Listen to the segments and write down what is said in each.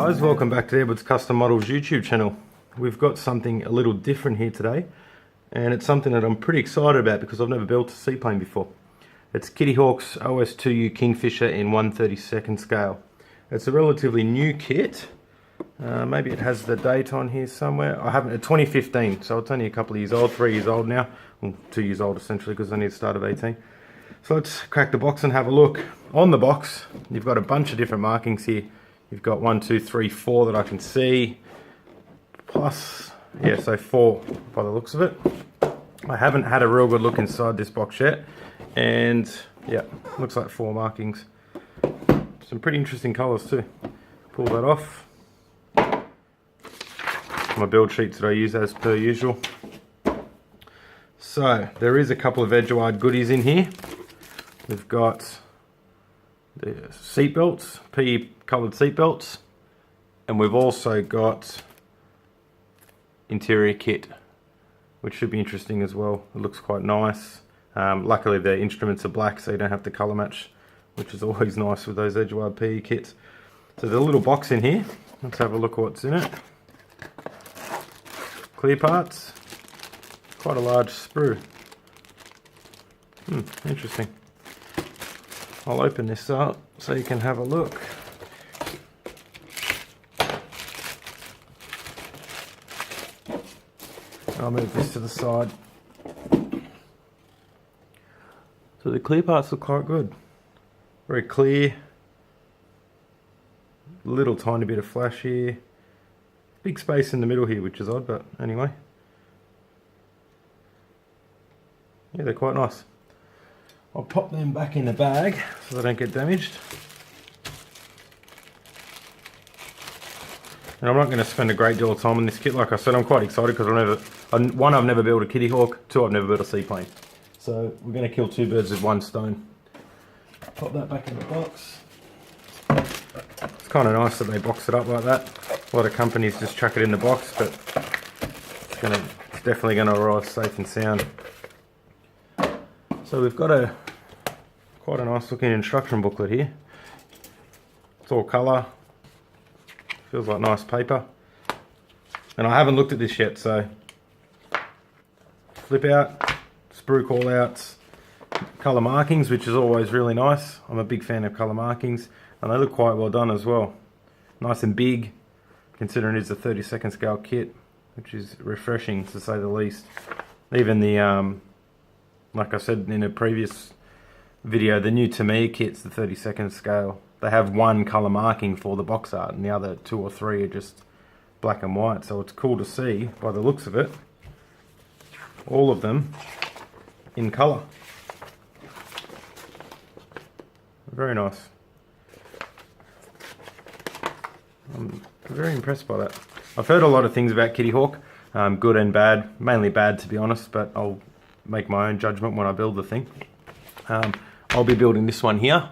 Guys, welcome back to Edward's Custom Models YouTube channel. We've got something a little different here today, and it's something that I'm pretty excited about because I've never built a seaplane before. It's Kitty Hawk's Os2U Kingfisher in 1/32 scale. It's a relatively new kit. Maybe it has the date on here somewhere. I haven't. 2015, so it's only a couple of years old, 3 years old now. Well, 2 years old essentially because I need to start at 18. So let's crack the box and have a look. On the box, you've got a bunch of different markings here. You've got 1, 2, 3, 4 that I can see, plus, yeah, so 4 by the looks of it. I haven't had a real good look inside this box yet, and yeah, looks like 4 markings. Some pretty interesting colours too. Pull that off. My build sheets that I use as per usual. So, there is a couple of edgewide goodies in here. We've got the seat belts, PE coloured seat belts, and we've also got interior kit, which should be interesting as well. It looks quite nice. Luckily the instruments are black, so you don't have to colour match, which is always nice with those edgewide PE kits. So there's a little box in here. Let's have a look at what's in it. Clear parts, quite a large sprue. Interesting. I'll open this up so you can have a look. I'll move this to the side. So the clear parts look quite good. Very clear. Little tiny bit of flash here. Big space in the middle here, which is odd, but anyway. Yeah, they're quite nice. I'll pop them back in the bag so they don't get damaged. And I'm not going to spend a great deal of time on this kit. Like I said, I'm quite excited because I've never built a Kitty Hawk, 2, I've never built a seaplane. So we're going to kill 2 birds with 1 stone. Pop that back in the box. It's kind of nice that they box it up like that. A lot of companies just chuck it in the box, but it's definitely going to arrive safe and sound. So we've got quite a nice looking instruction booklet here. It's all colour. Feels like nice paper. And I haven't looked at this yet, so flip out, sprue call outs, colour markings, which is always really nice. I'm a big fan of colour markings, and they look quite well done as well. Nice and big, considering it's a 32nd scale kit, which is refreshing to say the least. Even the like I said in a previous video, the new Tamiya kit's the 32nd scale. They have 1 colour marking for the box art, and the other 2 or 3 are just black and white. So it's cool to see, by the looks of it, all of them in colour. Very nice. I'm very impressed by that. I've heard a lot of things about Kitty Hawk, good and bad, mainly bad to be honest, but I'll make my own judgment when I build the thing. I'll be building this one here.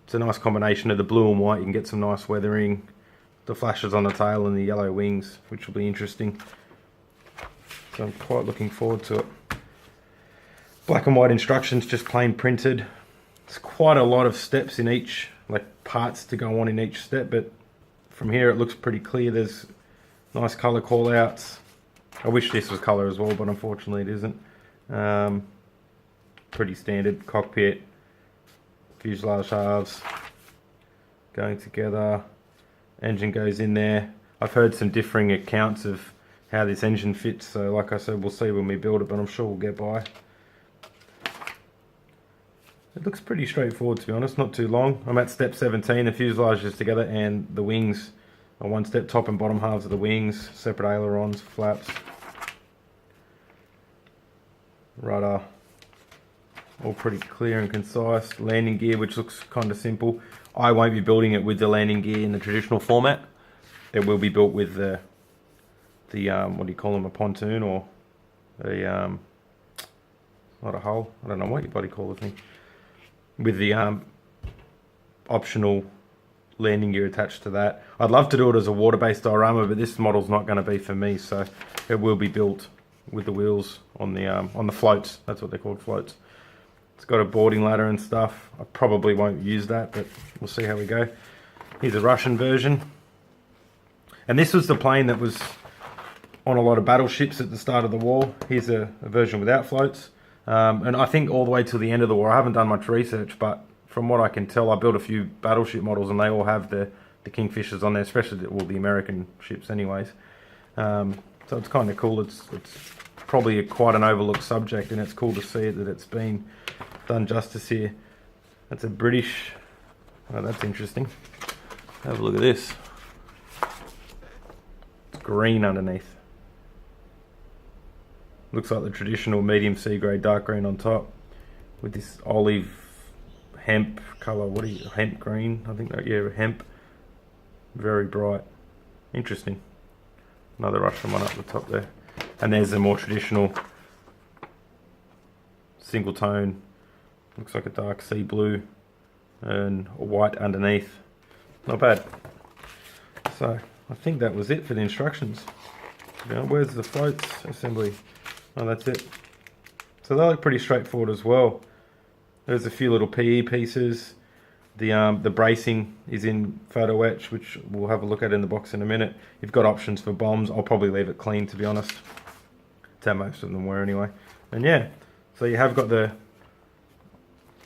It's a nice combination of the blue and white. You can get some nice weathering, the flashes on the tail and the yellow wings, which will be interesting. So I'm quite looking forward to it. Black and white instructions, just plain printed. There's quite a lot of steps in each, like parts to go on in each step, but from here it looks pretty clear. There's nice colour call outs. I wish this was colour as well, but unfortunately it isn't. Pretty standard cockpit, fuselage halves going together, engine goes in there. I've heard some differing accounts of how this engine fits, so like I said, we'll see when we build it, but I'm sure we'll get by. It looks pretty straightforward to be honest, not too long. I'm at step 17, the fuselage is together and the wings are 1 step, top and bottom halves of the wings, separate ailerons, flaps. Rudder, all pretty clear and concise. Landing gear, which looks kind of simple. I won't be building it with the landing gear in the traditional format. It will be built with the what do you call them, a pontoon or a not a hull, I don't know what you bloody call the thing, with the optional landing gear attached to that. I'd love to do it as a water-based diorama, but this model's not going to be for me, so it will be built with the wheels on the floats. That's what they're called, floats. It's got a boarding ladder and stuff. I probably won't use that, but we'll see how we go. Here's a Russian version. And this was the plane that was on a lot of battleships at the start of the war. Here's a version without floats. And I think all the way till the end of the war. I haven't done much research, but from what I can tell, I built a few battleship models and they all have the Kingfishers on there, especially all the American ships anyways. So it's kind of cool. It's probably quite an overlooked subject, and it's cool to see that it's been done justice here. That's a British. Oh, that's interesting. Have a look at this. It's green underneath. Looks like the traditional medium sea grey dark green on top with this olive hemp colour. What are you? Hemp green? I think that, yeah, hemp. Very bright. Interesting. Another Russian one up the top there. And there's a more traditional single tone. Looks like a dark sea blue and a white underneath. Not bad. So I think that was it for the instructions. Now, where's the floats assembly? Oh, that's it. So they look pretty straightforward as well. There's a few little PE pieces. The bracing is in photo etch, which we'll have a look at in the box in a minute. You've got options for bombs. I'll probably leave it clean, to be honest. That's how most of them were anyway. And yeah, so you have got the...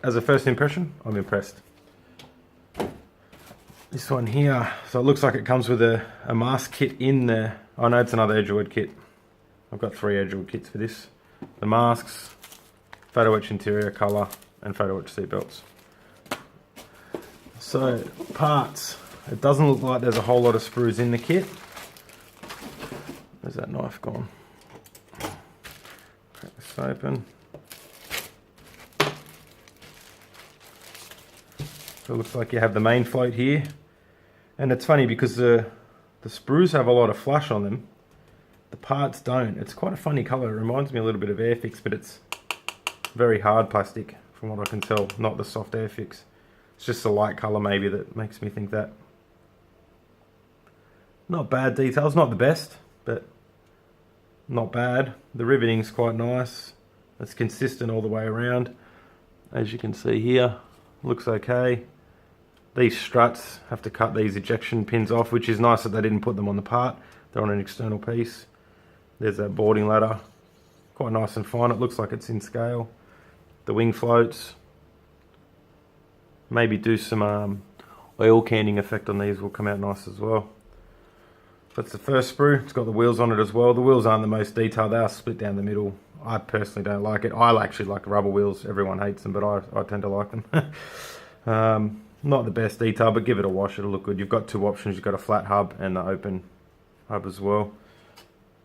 As a first impression, I'm impressed. This one here, so it looks like it comes with a mask kit in there. Oh no, it's another Edgewood kit. I've got 3 Edgewood kits for this. The masks, photo etch interior colour, and photo etch seat belts. So, parts. It doesn't look like there's a whole lot of sprues in the kit. Where's that knife gone? Crack this open. So it looks like you have the main float here. And it's funny because the sprues have a lot of flush on them. The parts don't. It's quite a funny colour. It reminds me a little bit of Airfix, but it's very hard plastic from what I can tell, not the soft Airfix. It's just the light colour maybe that makes me think that. Not bad details, not the best, but not bad. The riveting's quite nice. It's consistent all the way around. As you can see here, looks okay. These struts have to cut these ejection pins off, which is nice that they didn't put them on the part. They're on an external piece. There's that boarding ladder. Quite nice and fine. It looks like it's in scale. The wing floats. Maybe do some oil canning effect on these will come out nice as well. That's the first sprue. It's got the wheels on it as well. The wheels aren't the most detailed. They are split down the middle. I personally don't like it. I actually like rubber wheels. Everyone hates them, but I tend to like them. Not the best detail, but give it a wash. It'll look good. You've got 2 options. You've got a flat hub and the open hub as well.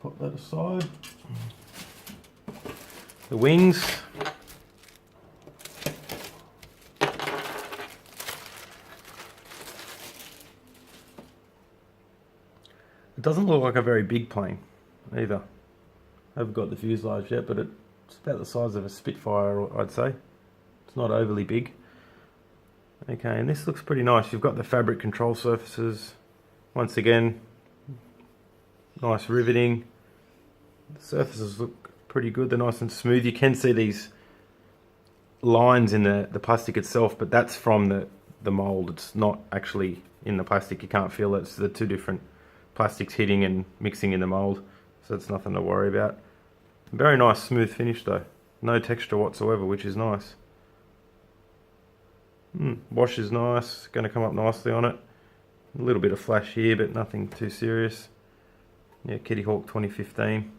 Put that aside. The wings. It doesn't look like a very big plane either. I haven't got the fuselage yet, but it's about the size of a Spitfire, I'd say. It's not overly big. Okay, and this looks pretty nice. You've got the fabric control surfaces. Once again, nice riveting. The surfaces look pretty good. They're nice and smooth. You can see these lines in the plastic itself, but that's from the mold. It's not actually in the plastic. You can't feel it. It's the 2 different plastics hitting and mixing in the mold, so it's nothing to worry about. Very nice smooth finish though. No texture whatsoever, which is nice. Wash is nice. Going to come up nicely on it. A little bit of flash here, but nothing too serious. Yeah, Kitty Hawk 2015.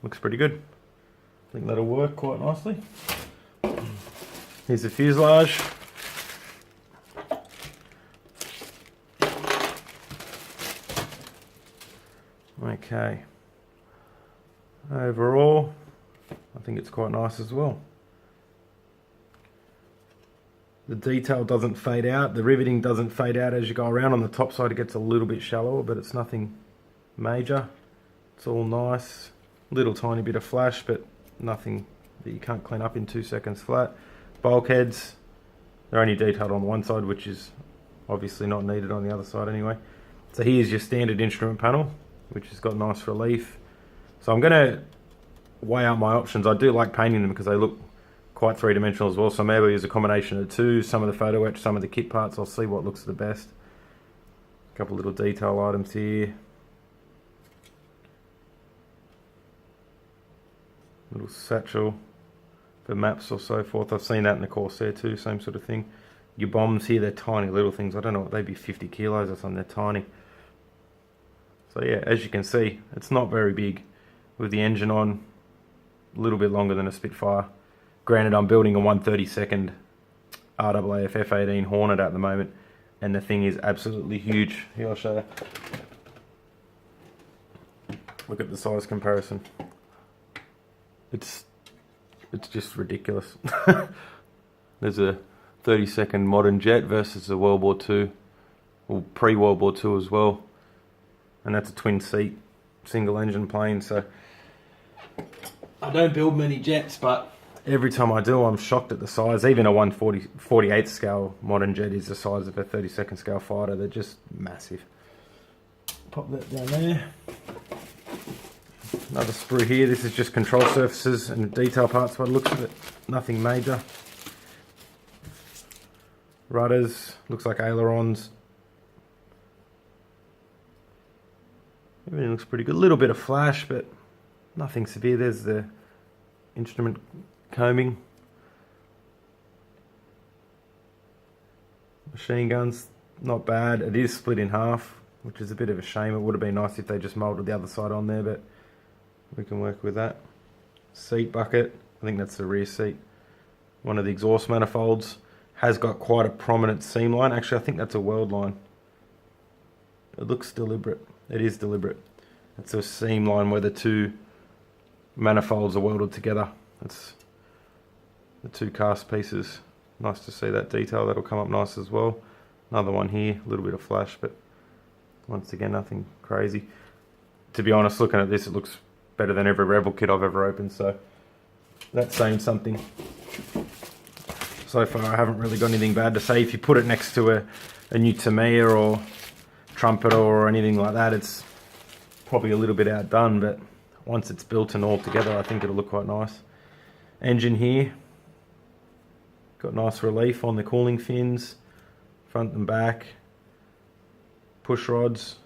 Looks pretty good. I think that'll work quite nicely. Here's the fuselage. Okay. Overall, I think it's quite nice as well. The detail doesn't fade out. The riveting doesn't fade out as you go around. On the top side it gets a little bit shallower, but it's nothing major. It's all nice. Little tiny bit of flash, but nothing that you can't clean up in 2 seconds flat. Bulkheads, they're only detailed on one side, which is obviously not needed on the other side anyway. So here's your standard instrument panel, which has got nice relief. So I'm going to weigh out my options. I do like painting them because they look quite 3-dimensional as well, so maybe use a combination of 2, some of the photo etch, some of the kit parts. I'll see what looks the best. couple little detail items here. Little satchel for maps or so forth. I've seen that in the Corsair too, same sort of thing. Your bombs here, they're tiny little things. I don't know what they'd be, 50 kilos or something, they're tiny. So yeah, as you can see, it's not very big. With the engine on, a little bit longer than a Spitfire. Granted, I'm building a 1/32nd RAAF F18 Hornet at the moment, and the thing is absolutely huge. Here, I'll show you. Look at the size comparison. It's just ridiculous. There's a 32nd modern jet versus a World War II, or pre-World War II as well, and that's a twin seat single engine plane. So I don't build many jets, but every time I do, I'm shocked at the size. Even a 1/48 scale modern jet is the size of a 32nd scale fighter. They're just massive. Pop that down there. Another sprue here. This is just control surfaces and detail parts by the looks of it. Nothing major. Rudders, looks like ailerons. Everything looks pretty good. A little bit of flash, but nothing severe. There's the instrument combing. Machine guns, not bad. It is split in half, which is a bit of a shame. It would have been nice if they just moulded the other side on there, but we can work with that. Seat bucket, I think that's the rear seat. One of the exhaust manifolds has got quite a prominent seam line. Actually, I think that's a weld line. It looks deliberate. It is deliberate. It's a seam line where the two manifolds are welded together. That's the two cast pieces. Nice to see that detail. That'll come up nice as well. Another one here, a little bit of flash, but once again, nothing crazy. To be honest, looking at this, it looks better than every Rebel kit I've ever opened, so that's saying something. So far, I haven't really got anything bad to say. If you put it next to a new Tamiya or Trumpeter or anything like that, it's probably a little bit outdone, but once it's built and all together, I think it'll look quite nice. Engine here, got nice relief on the cooling fins, front and back. Push rods,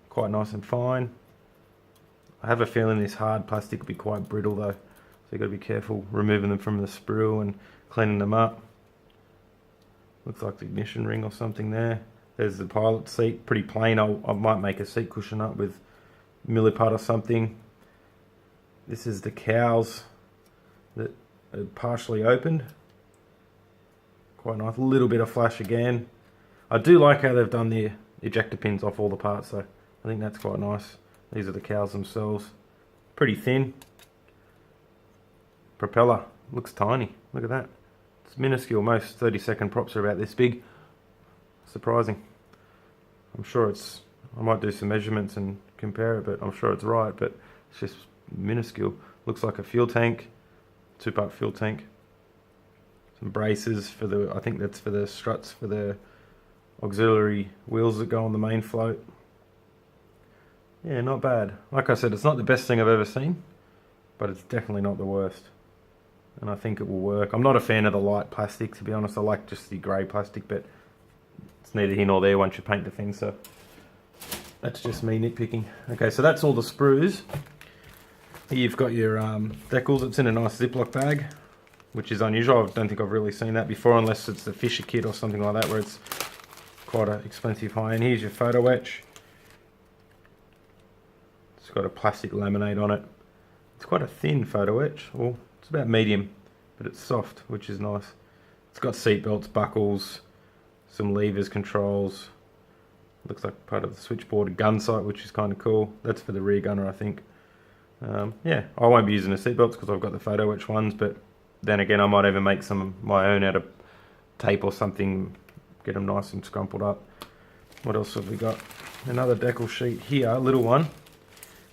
quite nice and fine. I have a feeling this hard plastic will be quite brittle though, so you've got to be careful removing them from the sprue and cleaning them up. Looks like the ignition ring or something there. There's the pilot seat, pretty plain. I might make a seat cushion up with milliput or something. This is the cowls that are partially opened. Quite nice, a little bit of flash again. I do like how they've done the ejector pins off all the parts though. I think that's quite nice. These are the cowls themselves. Pretty thin. Propeller, looks tiny. Look at that. It's minuscule. Most 32nd props are about this big. Surprising. I'm sure it's, I might do some measurements and compare it, but I'm sure it's right, but it's just minuscule. Looks like a fuel tank, 2-part fuel tank. Some braces for the, I think that's for the struts for the auxiliary wheels that go on the main float. Yeah, not bad. Like I said, it's not the best thing I've ever seen, but it's definitely not the worst. And I think it will work. I'm not a fan of the light plastic, to be honest. I like just the grey plastic, but it's neither here nor there once you paint the thing, so that's just me nitpicking. Okay, so that's all the sprues. Here you've got your decals. It's in a nice Ziploc bag, which is unusual. I don't think I've really seen that before, unless it's the Fisher kit or something like that, where it's quite an expensive high-end. Here's your photo etch. It's got a plastic laminate on it. It's quite a thin photo etch. Well, it's about medium, but it's soft, which is nice. It's got seat belts, buckles, some levers, controls. Looks like part of the switchboard, a gun sight, which is kind of cool. That's for the rear gunner, I think. Yeah, I won't be using the seat belts because I've got the photo etch ones, but then again, I might even make some of my own out of tape or something, get them nice and scrumpled up. What else have we got? Another decal sheet here, a little one,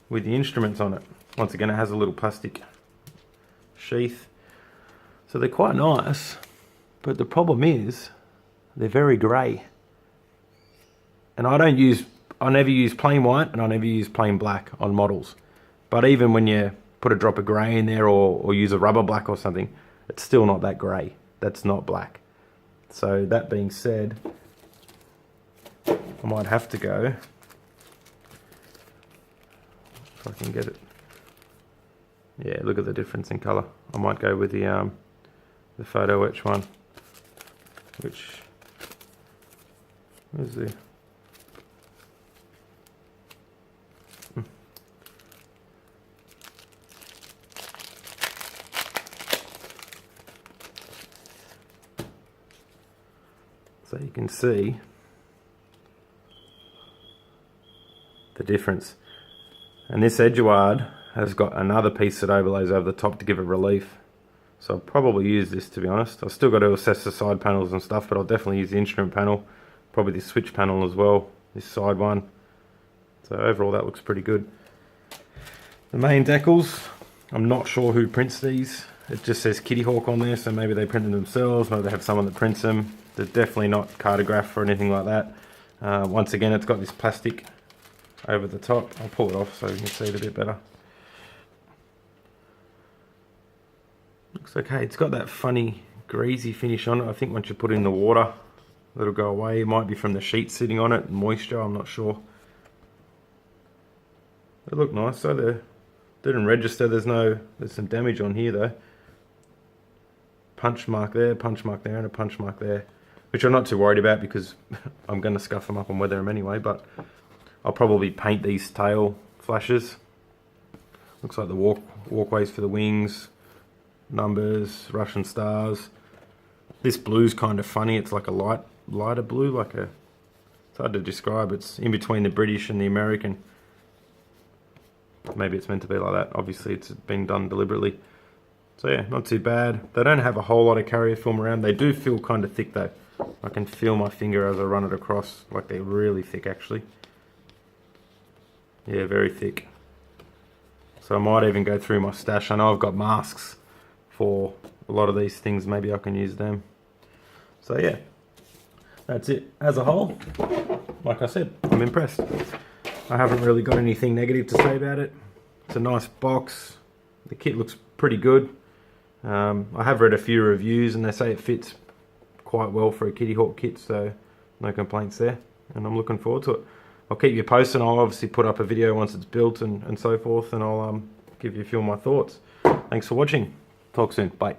with the instruments on it. Once again, it has a little plastic sheath. So they're quite nice, but the problem is they're very grey. And I never use plain white and I never use plain black on models. But even when you put a drop of grey in there or use a rubber black or something, it's still not that grey. That's not black. So that being said, I might have to go, if I can get it. Yeah, look at the difference in colour. I might go with the photo etch one, which is the so you can see the difference. And this Eduard has got another piece that overlays over the top to give it relief. So I'll probably use this, to be honest. I've still got to assess the side panels and stuff, but I'll definitely use the instrument panel, probably the switch panel as well, this side one. So overall that looks pretty good. The main decals, I'm not sure who prints these. It just says Kitty Hawk on there, so maybe they print them themselves, maybe they have someone that prints them. They're definitely not cartograph or anything like that. Once again, it's got this plastic over the top. I'll pull it off so you can see it a bit better. Looks okay. It's got that funny greasy finish on it. I think once you put it in the water, it'll go away. It might be from the sheet sitting on it, moisture, I'm not sure. They look nice, so they didn't register. There's some damage on here though. Punch mark there, and a punch mark there, which I'm not too worried about because I'm going to scuff them up and weather them anyway, but I'll probably paint these tail flashes. Looks like the walkways for the wings, numbers, Russian stars. This blue's kind of funny. It's like a lighter blue, it's hard to describe. It's in between the British and the American. Maybe it's meant to be like that. Obviously it's been done deliberately. So yeah, not too bad. They don't have a whole lot of carrier film around. They do feel kind of thick though. I can feel my finger as I run it across, like they're really thick actually. Yeah, very thick. So I might even go through my stash. I know I've got masks for a lot of these things. Maybe I can use them. So yeah, that's it. As a whole, like I said, I'm impressed. I haven't really got anything negative to say about it. It's a nice box. The kit looks pretty good. I have read a few reviews and they say it fits quite well for a Kitty Hawk kit, so no complaints there, and I'm looking forward to it. I'll keep you posted. I'll obviously put up a video once it's built and so forth, and I'll give you a few of my thoughts. Thanks for watching. Talk soon. Bye.